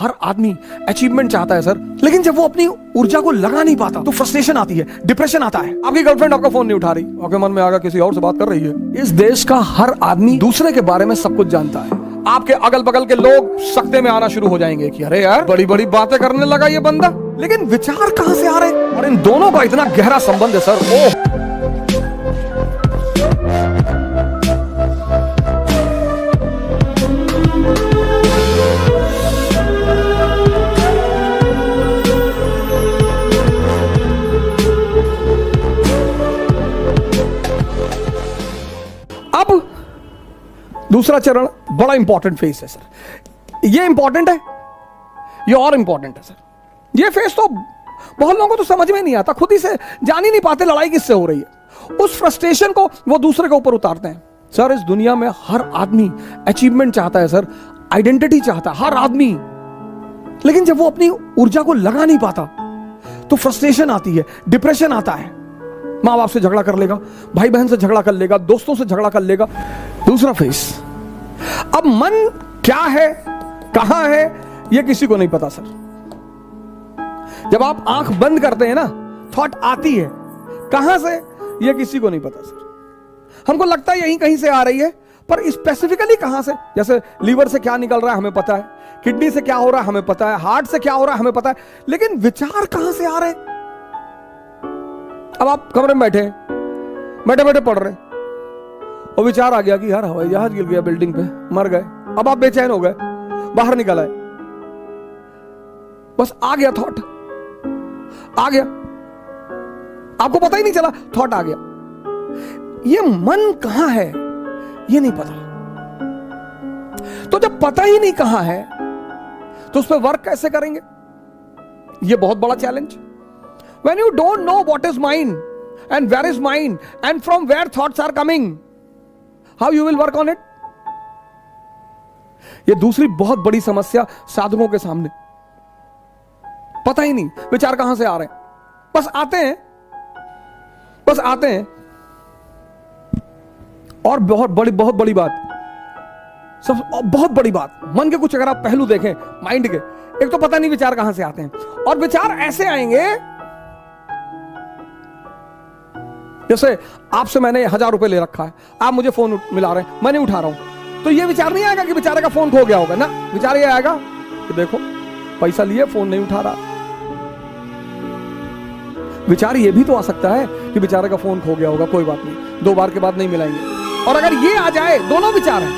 हर आदमी अचीवमेंट चाहता है सर, लेकिन जब वो अपनी ऊर्जा को लगा नहीं पाता तो फ्रस्ट्रेशन आती है, डिप्रेशन आता है। आपकी गर्लफ्रेंड आपका फोन नहीं उठा रही, आपके मन में आगा किसी और से बात कर रही है। इस देश का हर आदमी दूसरे के बारे में सब कुछ जानता है। आपके अगल बगल के लोग सकते में आना शुरू हो जाएंगे कि अरे यार बड़ी बड़ी बातें करने लगा ये बंदा, लेकिन विचार कहां से आ रहे हैं? और इन दोनों का इतना गहरा संबंध है सर। ओह, अब दूसरा चरण बड़ा इंपॉर्टेंट फेस है सर। ये इंपॉर्टेंट है, ये और इंपॉर्टेंट है सर। ये फेस तो बहुत लोगों को तो समझ में नहीं आता, खुद ही से जान ही नहीं पाते लड़ाई किससे हो रही है। उस फ्रस्ट्रेशन को वो दूसरे के ऊपर उतारते हैं। सर, इस दुनिया में हर आदमी अचीवमेंट चाहता है सर, आइडेंटिटी चाहता है हर आदमी, लेकिन जब वो अपनी ऊर्जा को लगा नहीं पाता तो फ्रस्ट्रेशन आती है, डिप्रेशन आता है। माँ बाप से झगड़ा कर लेगा, भाई बहन से झगड़ा कर लेगा, दोस्तों से झगड़ा कर लेगा। दूसरा फेस, अब मन क्या है, कहां है, यह किसी को नहीं पता सर। जब आप आंख बंद करते हैं ना, थॉट आती है, कहां से यह किसी को नहीं पता सर। हमको लगता है यहीं कहीं से आ रही है, पर स्पेसिफिकली कहां से। जैसे लीवर से क्या निकल रहा है हमें पता है, किडनी से क्या हो रहा है हमें पता है, हार्ट से क्या हो रहा है हमें पता है, लेकिन विचार कहां से आ रहे हैं? अब आप कमरे में बैठे बैठे पढ़ रहे और विचार आ गया कि यार हवाई जहाज गिर गया बिल्डिंग पे, मर गए। अब आप बेचैन हो गए, बाहर निकल आए, बस आ गया थॉट, आ गया, आपको पता ही नहीं चला, थॉट आ गया। ये मन कहां है ये नहीं पता। तो जब पता ही नहीं कहां है तो उस पर वर्क कैसे करेंगे? ये बहुत बड़ा challenge. When you don't know what is mind and where is mind and from where thoughts are coming, how you will work on it? ये दूसरी बहुत बड़ी समस्या साधकों के सामने। पता ही नहीं विचार कहां से आ रहे हैं, बस आते हैं, बस आते हैं। और बहुत बड़ी बात, सब बहुत बड़ी बात, मन के कुछ अगर आप पहलू देखें माइंड के, एक तो पता नहीं विचार कहां से आते हैं, और विचार ऐसे आएंगे जैसे आपसे मैंने 1000 रुपए ले रखा है, आप मुझे फोन मिला रहे हैं, मैं नहीं उठा रहा हूं, तो ये विचार नहीं आएगा कि बेचारे का फोन खो गया होगा ना। विचार ये आएगा कि देखो पैसा लिए फोन नहीं उठा रहा। विचार ये भी तो आ सकता है कि बेचारे का फोन खो गया होगा, कोई बात नहीं, 2 बार के बाद नहीं मिलाएंगे। और अगर ये आ जाए, दोनों विचार हैं,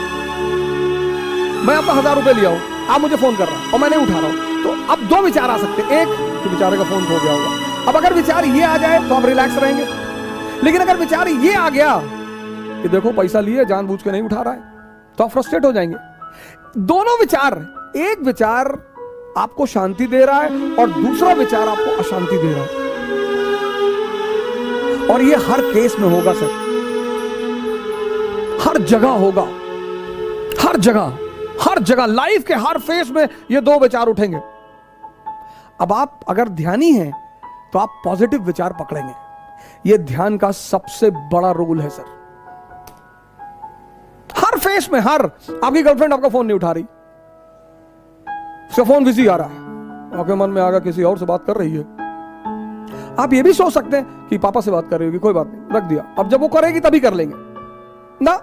मैं आपका 1000 रुपए लिया हूं, आप मुझे फोन कर रहा हूं और मैं नहीं उठा रहा हूं, तो अब 2 विचार आ सकते हैं। एक कि बेचारे का फोन खो गया होगा। अब अगर विचार ये आ जाए तो आप रिलैक्स रहेंगे, लेकिन अगर विचार ये आ गया कि देखो पैसा लिए जानबूझ के नहीं उठा रहा है, तो आप फ्रस्ट्रेट हो जाएंगे। दोनों विचार, एक विचार आपको शांति दे रहा है और दूसरा विचार आपको अशांति दे रहा है। और ये हर केस में होगा सर, हर जगह होगा, हर जगह लाइफ के हर फेस में ये 2 विचार उठेंगे। अब आप अगर ध्यानी हैं तो आप पॉजिटिव विचार पकड़ेंगे। ये ध्यान का सबसे बड़ा रोल है सर। हर फेस में, आपकी गर्लफ्रेंड आपका फोन नहीं उठा रही, उसका फोन बिजी आ रहा है, आपके मन में आगा किसी और से बात कर रही है। आप ये भी सोच सकते हैं कि पापा से बात कर रही होगी, कोई बात नहीं, रख दिया, अब जब वो करेगी तभी कर लेंगे ना।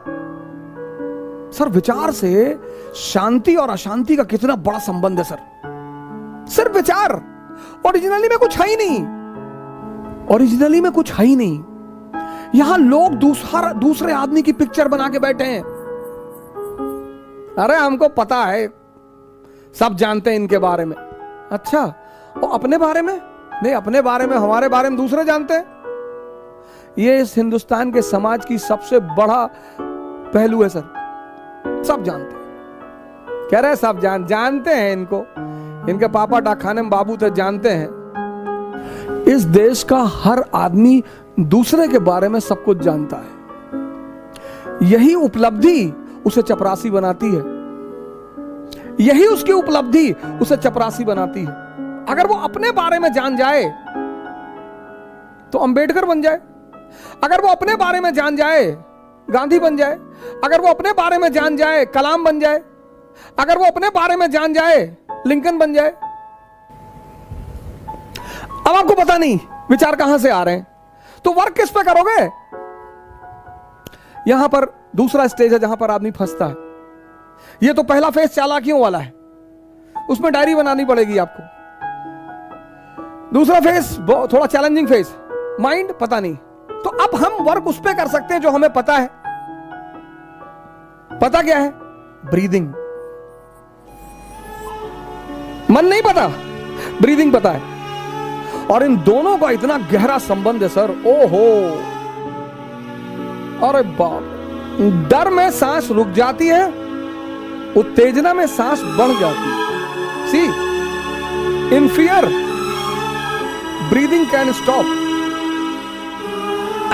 सर, विचार से शांति और अशांति का कितना बड़ा संबंध है सर। सिर्फ विचार, ओरिजिनली में कुछ है ही नहीं, यहां लोग दूसरे आदमी की पिक्चर बना के बैठे हैं। अरे हमको पता है, सब जानते हैं इनके बारे में। अच्छा, और अपने बारे में नहीं, अपने बारे में, हमारे बारे में दूसरे जानते हैं। ये इस हिंदुस्तान के समाज की सबसे बड़ा पहलू है सर। सब जानते हैं, कह रहे सब जानते हैं इनको, इनके पापा डाकखाने में बाबू थे, जानते हैं। इस देश का हर आदमी दूसरे के बारे में सब कुछ जानता है। यही उपलब्धि उसे चपरासी बनाती है, यही उसकी उपलब्धि उसे चपरासी बनाती है। अगर वो अपने बारे में जान जाए तो अंबेडकर बन जाए, अगर वो अपने बारे में जान जाए गांधी बन जाए, अगर वो अपने बारे में जान जाए कलाम बन जाए, अगर वो अपने बारे में जान जाए लिंकन बन जाए। अब आपको पता नहीं विचार कहां से आ रहे हैं, तो वर्क किस पे करोगे? यहां पर दूसरा स्टेज है जहां पर आदमी फंसता है। यह तो पहला फेज चालाकियों वाला है, उसमें डायरी बनानी पड़ेगी आपको। दूसरा फेज थोड़ा चैलेंजिंग फेज, माइंड पता नहीं। तो अब हम वर्क उस पे कर सकते हैं जो हमें पता है। पता क्या है? ब्रीदिंग। मन नहीं पता, ब्रीदिंग पता है। और इन दोनों का इतना गहरा संबंध है सर, ओहो, अरे बाप। डर में सांस रुक जाती है, उत्तेजना में सांस बढ़ जाती है। See, in fear breathing can stop,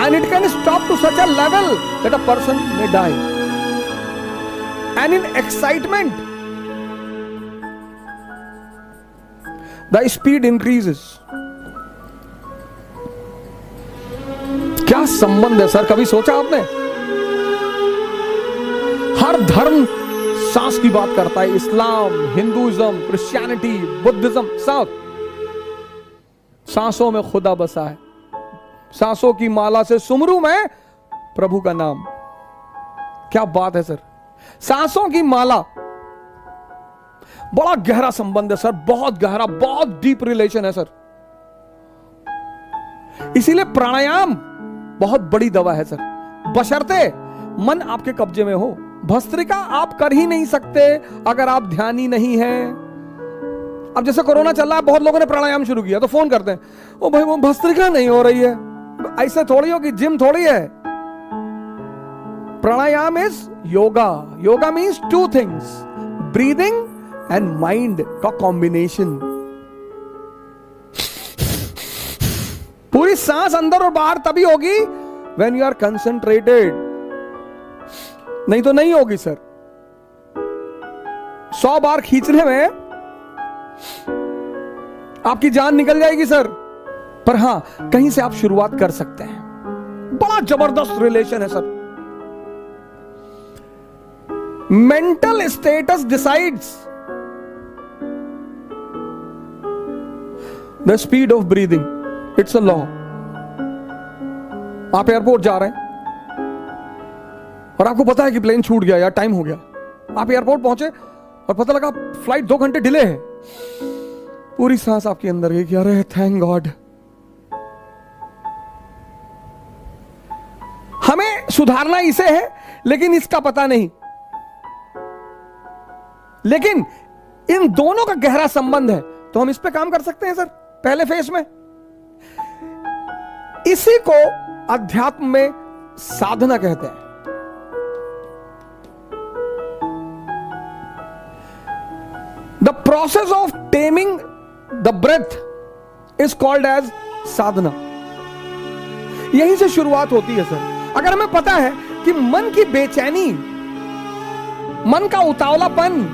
and it can stop to such a level that a person may die. And in excitement the speed increases. क्या संबंध है सर, कभी सोचा आपने? हर धर्म सांस की बात करता है, इस्लाम, हिंदुइज्म, क्रिश्चियनिटी, बुद्धिज्म, सब सांसों में खुदा बसा है। सांसों की माला से सुमरू मैं प्रभु का नाम। क्या बात है सर, सांसों की माला, बड़ा गहरा संबंध है सर, बहुत गहरा, बहुत डीप रिलेशन है सर। इसीलिए प्राणायाम बहुत बड़ी दवा है सर, बशर्ते मन आपके कब्जे में हो। भस्त्रिका आप कर ही नहीं सकते अगर आप ध्यानी नहीं हैं। अब जैसे कोरोना चल रहा है, बहुत लोगों ने प्राणायाम शुरू किया तो फोन करते हैं, ओ भाई वो भस्त्रिका नहीं हो रही है। ऐसे थोड़ी हो कि जिम थोड़ी है। Pranayama is yoga. Yoga means two things, breathing and mind का कॉम्बिनेशन। पूरी सांस अंदर और बाहर तभी होगी व्हेन यू आर कंसंट्रेटेड, नहीं तो नहीं होगी सर। 100 बार खींचने में आपकी जान निकल जाएगी सर। पर हां, कहीं से आप शुरुआत कर सकते हैं। बड़ा जबरदस्त रिलेशन है sir. Mental status decides the speed of breathing. It's a law. आप एयरपोर्ट जा रहे हैं और आपको पता है कि प्लेन छूट गया या टाइम हो गया। आप एयरपोर्ट पहुंचे और पता लगा फ्लाइट 2 घंटे डिले है। पूरी सांस आपके अंदर गई कि अरे थैंक गॉड। हमें सुधारना इसे है, लेकिन इसका पता नहीं। लेकिन इन दोनों का गहरा संबंध है, तो हम इस पे काम कर सकते हैं सर पहले फेज में। इसी को अध्यात्म में साधना कहते हैं। The process of taming the breath is called as sadhana. यहीं से शुरुआत होती है सर। अगर हमें पता है कि मन की बेचैनी, मन का उतावलापन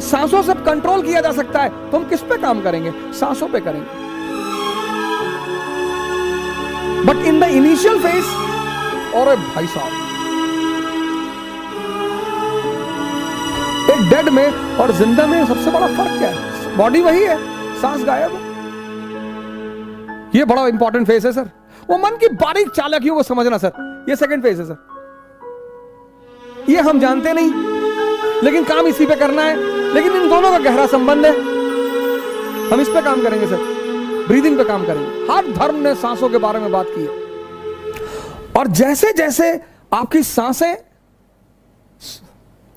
सांसों से कंट्रोल किया जा सकता है, तो हम किस पे काम करेंगे? सांसों पे करेंगे। But in the initial phase, और भाई साहब, एक डेड में और जिंदा में सबसे बड़ा फर्क क्या है? बॉडी वही है, सांस गायब है। ये बड़ा इंपॉर्टेंट फेज है सर। वो मन की बारीक चालाकियों को समझना सर, ये सेकंड फेज है सर। ये हम जानते नहीं, लेकिन काम इसी पे करना है। लेकिन इन दोनों का गहरा संबंध है, हम इस पे काम करेंगे सर। ब्रीदिंग पे काम करेंगे। हर धर्म ने सांसों के बारे में बात की है। और जैसे जैसे आपकी सांसें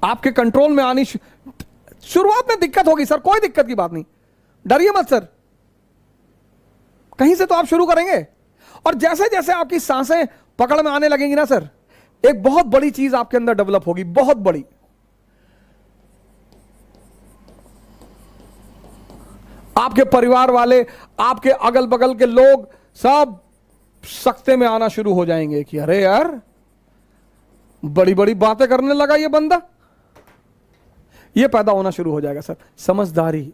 आपके कंट्रोल में आनी, शुरुआत में दिक्कत होगी सर, कोई दिक्कत की बात नहीं, डरिए मत सर। कहीं से तो आप शुरू करेंगे। और जैसे जैसे आपकी सांसें पकड़ में आने लगेंगी ना सर, एक बहुत बड़ी चीज आपके अंदर डेवलप होगी, बहुत बड़ी। आपके परिवार वाले, आपके अगल बगल के लोग सब सख्ते में आना शुरू हो जाएंगे कि अरे यार, बड़ी बड़ी बातें करने लगा ये बंदा। ये पैदा होना शुरू हो जाएगा सर, समझदारी।